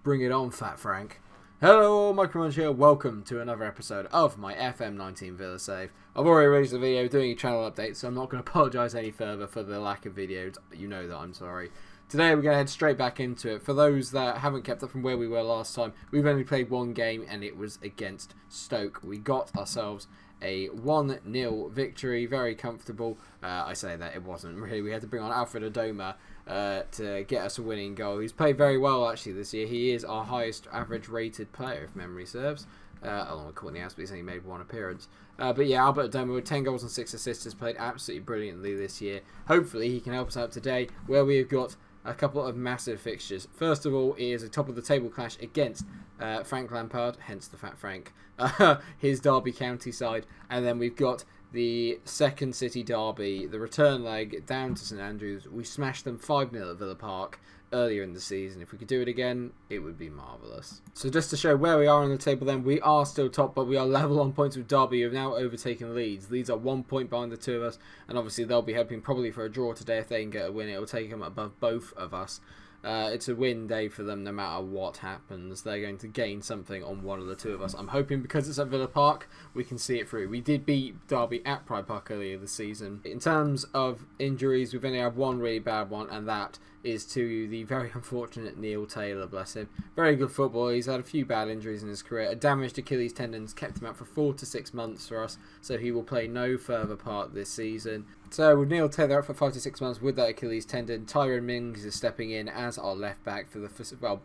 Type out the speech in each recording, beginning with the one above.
Bring it on, Fat Frank. Hello, MikeRo here. Welcome to another episode of my FM19 Villa save. I've already released a video doing a channel update, so I'm not going to apologise any further for the lack of videos. You know that I'm sorry. Today we're going to head straight back into it. For those that haven't kept up from where we were last time, we've only played one game and it was against Stoke. We got ourselves a 1-0 victory, very comfortable. I say that it wasn't really. We had to bring on Alfred Adoma to get us a winning goal. He's played very well actually this year. He is our highest average rated player if memory serves, along with Courtney Aspe. He's only made one appearance. But yeah, Albert Adoma with 10 goals and 6 assists has played absolutely brilliantly this year. Hopefully he can help us out today where we have got a couple of massive fixtures. First of all, it is a top of the table clash against Frank Lampard, hence the Fat Frank, his Derby County side, and then we've got the second City derby, the return leg down to St Andrews. We smashed them 5-0 at Villa Park earlier in the season. If we could do it again, it would be marvellous. So just to show where we are on the table then, we are still top, but we are level on points with Derby, who have now overtaken Leeds. Leeds are 1 point behind the two of us, and obviously they'll be hoping probably for a draw today. If they can get a win, it will take them above both of us. It's a win day for them no matter what happens. They're going to gain something on one of the two of us. I'm hoping because it's at Villa Park, we can see it through. We did beat Derby at Pride Park earlier this season. In terms of injuries, we've only had one really bad one, and that is to the very unfortunate Neil Taylor, bless him. Very good footballer. He's had a few bad injuries in his career. A damaged Achilles tendons kept him out for 4 to 6 months for us, so he will play no further part this season. So with Neil Taylor out for 5 to 6 months with that Achilles tendon, Tyrone Mings is stepping in as our left back for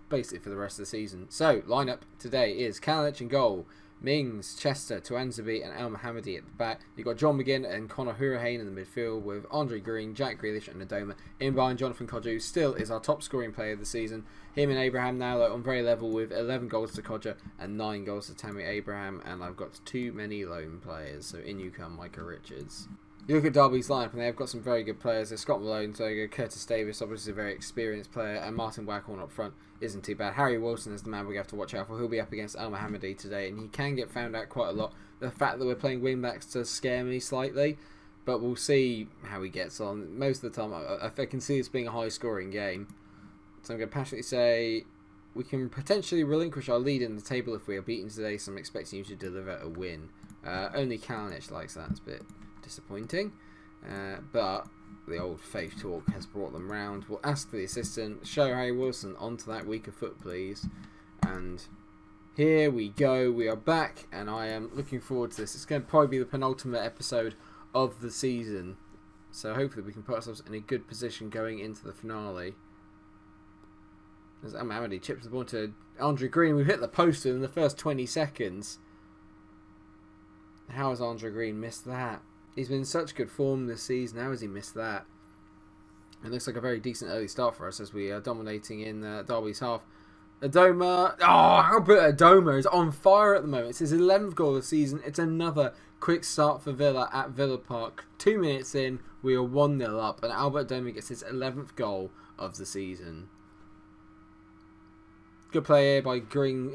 basically for the rest of the season. So lineup today is Kalinic in goal, Mings, Chester, Tuanzebe and El Mohammadi at the back. You've got John McGinn and Conor Hourihane in the midfield with Andre Green, Jack Grealish and Adoma. In behind Jonathan Kodjo still is our top scoring player of the season. Him and Abraham now on very level with 11 goals to Kodjo and 9 goals to Tammy Abraham. And I've got too many lone players, so in you come Micah Richards. You look at Derby's lineup and they've got some very good players. There's Scott Malone, so Curtis Davis, obviously a very experienced player, and Martin Waghorn up front isn't too bad. Harry Wilson is the man we have to watch out for. He'll be up against El Mohammadi today, and he can get found out quite a lot. The fact that we're playing wingbacks does scare me slightly, but we'll see how he gets on. Most of the time, I can see this being a high-scoring game. So I'm going to passionately say we can potentially relinquish our lead in the table if we are beaten today, so I'm expecting you to deliver a win. Only Kalinic likes that. It's a bit disappointing, but the old faith talk has brought them round. We'll ask the assistant, show Harry Wilson onto that weaker foot please, and here we go. We are back and I am looking forward to this. It's going to probably be the penultimate episode of the season, so hopefully we can put ourselves in a good position going into the finale. As Amadi chips the ball to Andre Green, we've hit the post in the first 20 seconds. How has Andre Green missed that? He's been in such good form this season. How has he missed that? It looks like a very decent early start for us as we are dominating in Derby's half. Adoma. Oh, Albert Adoma is on fire at the moment. It's his 11th goal of the season. It's another quick start for Villa at Villa Park. 2 minutes in, we are 1-0 up, and Albert Adoma gets his 11th goal of the season. Good play here by Green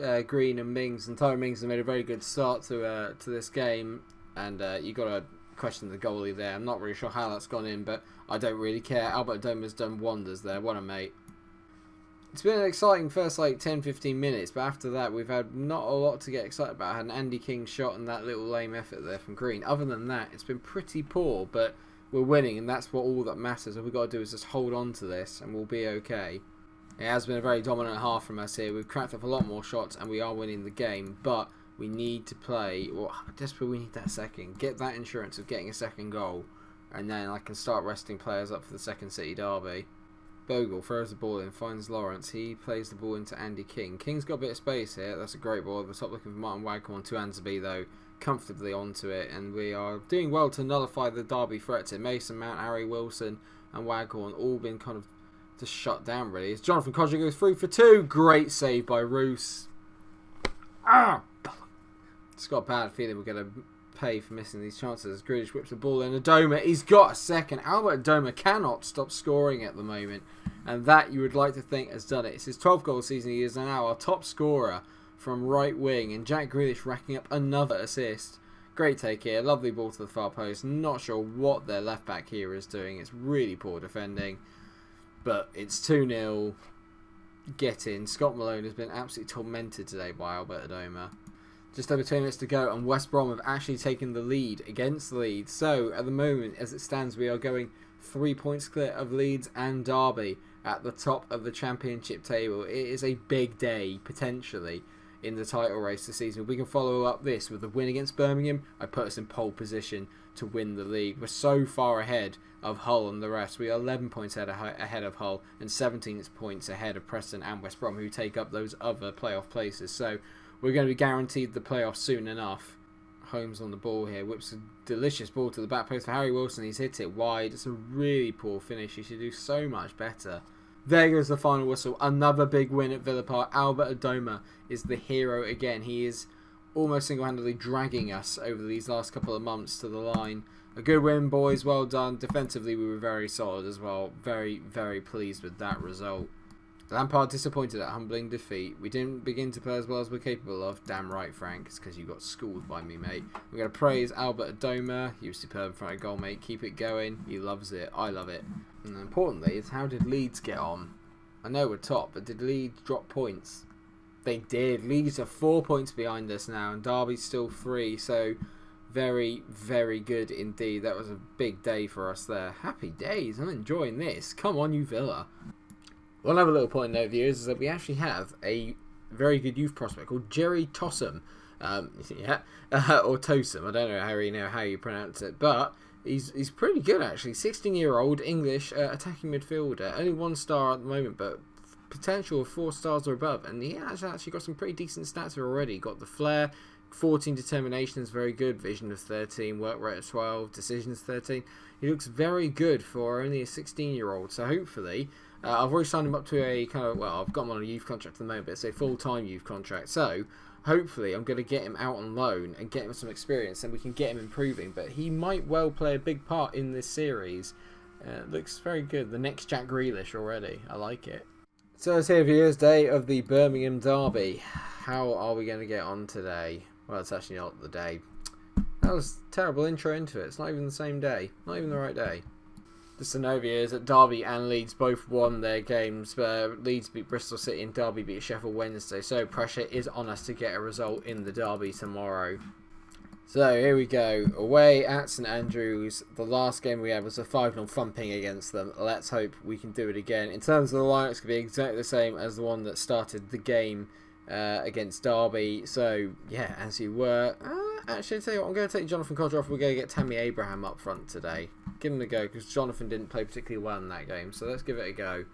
and Mings, and Tyrone Mings has made a very good start to this game. And you got to question the goalie there. I'm not really sure how that's gone in, but I don't really care. Albert Adoma's done wonders there. What a mate. It's been an exciting first 10-15 minutes, but after that we've had not a lot to get excited about. I had an Andy King shot and that little lame effort there from Green. Other than that, it's been pretty poor, but we're winning, and that's all that matters. All we've got to do is just hold on to this and we'll be okay. It has been a very dominant half from us here. We've cracked up a lot more shots and we are winning the game, but we need to play, well, desperately we need that second. Get that insurance of getting a second goal, and then I can start resting players up for the second City derby. Bogle throws the ball in, finds Lawrence. He plays the ball into Andy King. King's got a bit of space here. That's a great ball. At the top looking for Martin Waghorn. Tuanzebe, though, comfortably onto it, and we are doing well to nullify the derby threats here. Mason Mount, Harry Wilson, and Waghorn all been kind of just shut down, really. As Jonathan Kodjo goes through for 2. Great save by Roos. Ah! It's got a bad feeling we're going to pay for missing these chances. Grealish whips the ball in. Adoma, he's got a second. Albert Adoma cannot stop scoring at the moment, and that you would like to think has done it. It's his 12th goal season. He is now our top scorer from right wing, and Jack Grealish racking up another assist. Great take here. Lovely ball to the far post. Not sure what their left back here is doing. It's really poor defending, but it's 2-0. get in. Scott Malone has been absolutely tormented today by Albert Adoma. Just over 2 minutes to go, and West Brom have actually taken the lead against Leeds. So, at the moment, as it stands, we are going 3 points clear of Leeds and Derby at the top of the Championship table. It is a big day, potentially, in the title race this season. If we can follow up this with a win against Birmingham, I put us in pole position to win the league. We're so far ahead of Hull and the rest. We are 11 points ahead of Hull and 17 points ahead of Preston and West Brom, who take up those other playoff places. So, we're going to be guaranteed the playoffs soon enough. Holmes on the ball here. Whips a delicious ball to the back post for Harry Wilson. He's hit it wide. It's a really poor finish. He should do so much better. There goes the final whistle. Another big win at Villa Park. Albert Adoma is the hero again. He is almost single-handedly dragging us over these last couple of months to the line. A good win, boys. Well done. Defensively, we were very solid as well. Very, very pleased with that result. Lampard disappointed at humbling defeat. We didn't begin to play as well as we're capable of. Damn right, Frank. It's because you got schooled by me, mate. We're going to praise Albert Adoma. He was superb in front of goal, mate. Keep it going. He loves it. I love it. And importantly, is how did Leeds get on? I know we're top, but did Leeds drop points? They did. Leeds are 4 points behind us now, and Derby's still 3. So, very, very good indeed. That was a big day for us there. Happy days. I'm enjoying this. Come on, you Villa. One other little point of note, viewers, is that we actually have a very good youth prospect called Jerry Tossum. Or Tossum. I don't know how you pronounce it, but he's pretty good actually. 16-year-old English attacking midfielder. Only 1 star at the moment, but potential of 4 stars or above. And he has actually got some pretty decent stats already. Got the flair. 14 determination is very good. Vision of 13. Work rate of 12. Decisions 13. He looks very good for only a 16-year-old. So hopefully, I've already signed him up to a kind of, well, I've got him on a youth contract at the moment, but it's a full-time youth contract. So hopefully I'm going to get him out on loan and get him some experience, and we can get him improving. But he might well play a big part in this series. Looks very good. The next Jack Grealish already. I like it. So it's here for year's day of the Birmingham Derby. How are we going to get on today? Well, it's actually not the day. That was a terrible intro into it. It's not even the same day. Not even the right day. Just to know, viewers, that Derby and Leeds both won their games. Leeds beat Bristol City and Derby beat Sheffield Wednesday. So pressure is on us to get a result in the Derby tomorrow. So here we go. Away at St Andrews. The last game we had was a 5-0 thumping against them. Let's hope we can do it again. In terms of the line, it's going to be exactly the same as the one that started the game against Derby. So, yeah, as you were. Actually, I'll tell you what, I'm going to take Jonathan Codger off. We're going to get Tammy Abraham up front today. Give him a go, because Jonathan didn't play particularly well in that game. So let's give it a go.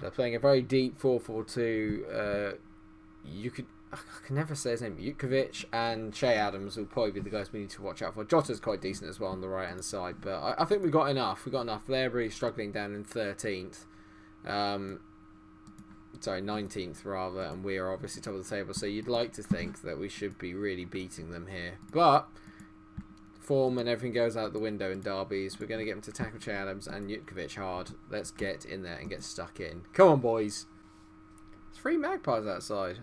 They're playing a very deep 4-4-2. I can never say his name. Jutkovic and Che Adams will probably be the guys we need to watch out for. Jota's quite decent as well on the right hand side, but I think we got enough. We got enough. They're really struggling down in 13th. Sorry, 19th rather, and we are obviously top of the table. So you'd like to think that we should be really beating them here, but form and everything goes out the window in derbies. We're going to get them to tackle Che Adams and Jutkovic hard. Let's get in there and get stuck in. Come on, boys. There's 3 magpies outside.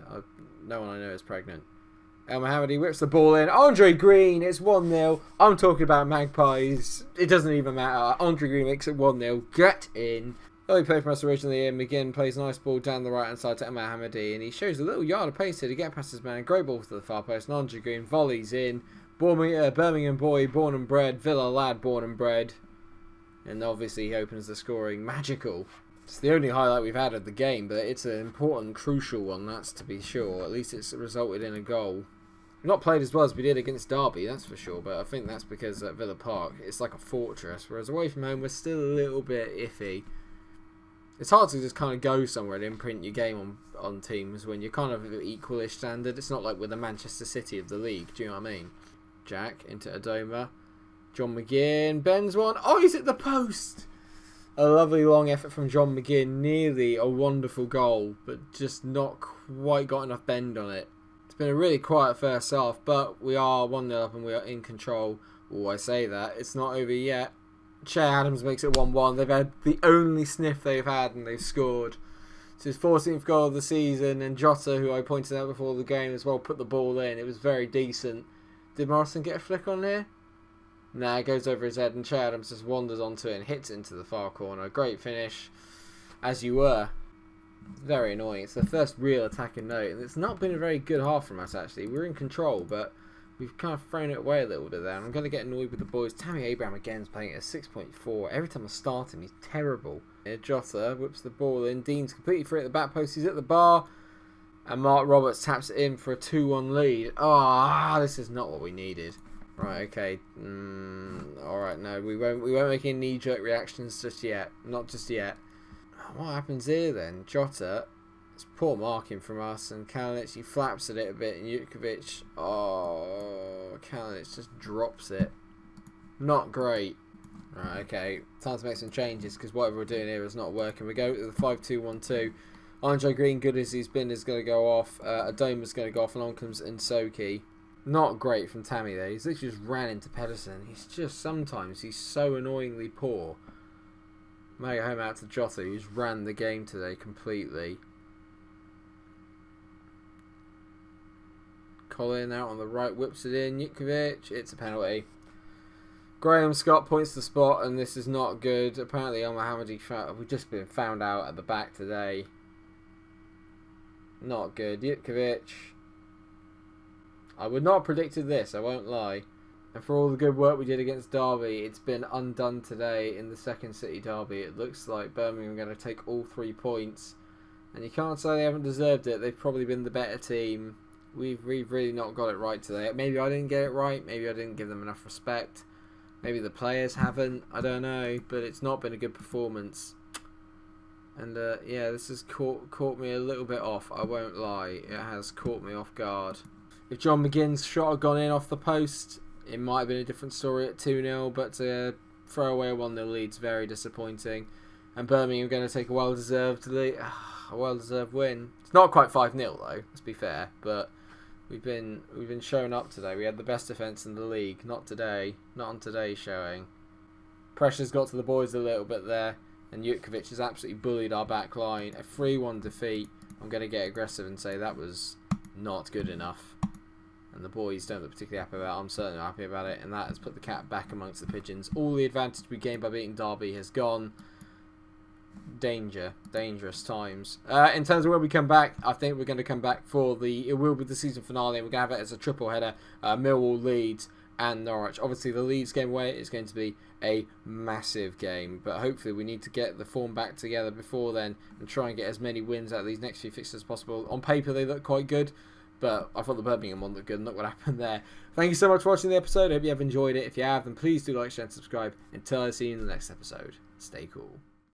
No one I know is pregnant. El Mohammadi whips the ball in. Andre Green, it's 1-0. I'm talking about magpies. It doesn't even matter. Andre Green makes it 1-0. Get in. He played for us originally, and McGinn plays a nice ball down the right hand side to El Mohammadi, and he shows a little yard of pace here to get past his man. Great ball to the far post, and Andre Green volleys in. Birmingham boy, born and bred. Villa lad, born and bred. And obviously he opens the scoring. Magical. It's the only highlight we've had of the game, but it's an important, crucial one, that's to be sure. At least it's resulted in a goal. We've not played as well as we did against Derby, that's for sure, but I think that's because at Villa Park, it's like a fortress, whereas away from home, we're still a little bit iffy. It's hard to just kind of go somewhere and imprint your game on teams when you're kind of equalish standard. It's not like we're the Manchester City of the league, do you know what I mean? Jack into Adoma. John McGinn bends one. Oh, he's at the post! A lovely long effort from John McGinn. Nearly a wonderful goal, but just not quite got enough bend on it. It's been a really quiet first half, but we are 1-0 up and we are in control. Oh, I say that. It's not over yet. Che Adams makes it 1-1. They've had the only sniff they've had and they've scored. It's his 14th goal of the season, and Jota, who I pointed out before the game as well, put the ball in. It was very decent. Did Morrison get a flick on here? Nah, it goes over his head, and Che Adams just wanders onto it and hits it into the far corner. Great finish, as you were. Very annoying. It's the first real attacking note, and it's not been a very good half from us, actually. We're in control, but we've kind of thrown it away a little bit there. I'm going to get annoyed with the boys. Tammy Abraham again is playing at a 6.4. Every time I start him, he's terrible. Here, Jota whips the ball in. Dean's completely free at the back post. He's at the bar. And Mark Roberts taps it in for a 2-1 lead. Oh, this is not what we needed. Right, okay. Alright, no, we won't make any knee-jerk reactions just yet. Not just yet. What happens here then? Jota, it's poor marking from us, and Kalinic, he flaps at it a bit, and Jutkovic, Kalinic just drops it. Not great. Right, okay, time to make some changes, because whatever we're doing here is not working. We go to the 5-2-1-2. Andre Green, good as he's been, is going to go off. Adoma's going to go off, and on comes Nsoki. Not great from Tammy there. He's literally just ran into Pedersen. Sometimes he's so annoyingly poor. Mega home out to Jota, who's ran the game today completely. Colin out on the right, whips it in. Jutkovic, it's a penalty. Graham Scott points the spot, and this is not good. Apparently, we've just been found out at the back today. Not good. Jutkovic. I would not have predicted this, I won't lie. And for all the good work we did against Derby, it's been undone today in the second City derby. It looks like Birmingham are going to take all 3 points. And you can't say they haven't deserved it. They've probably been the better team. We've really not got it right today. Maybe I didn't get it right. Maybe I didn't give them enough respect. Maybe the players haven't. I don't know. But it's not been a good performance. And yeah, this has caught me a little bit off. I won't lie. It has caught me off guard. If John McGinn's shot had gone in off the post, it might have been a different story at 2-0, but to throw away a 1-0 lead is very disappointing. And Birmingham are going to take a well-deserved lead, a well-deserved win. It's not quite 5-0 though, let's be fair, but we've been showing up today. We had the best defence in the league, not today, not on today's showing. Pressure's got to the boys a little bit there, and Jutkovic has absolutely bullied our back line. A 3-1 defeat. I'm going to get aggressive and say that was not good enough. And the boys don't look particularly happy about it. I'm certainly happy about it. And that has put the cat back amongst the pigeons. All the advantage we gained by beating Derby has gone. Dangerous times. In terms of where we come back, I think we're going to come back for it will be the season finale. We're going to have it as a triple header. Millwall, Leeds and Norwich. Obviously the Leeds game away is going to be a massive game. But hopefully we need to get the form back together before then. And try and get as many wins out of these next few fixtures as possible. On paper they look quite good. But I thought the Birmingham one looked good, and look what happened there. Thank you so much for watching the episode. I hope you have enjoyed it. If you have, then please do like, share, and subscribe. Until I see you in the next episode, stay cool.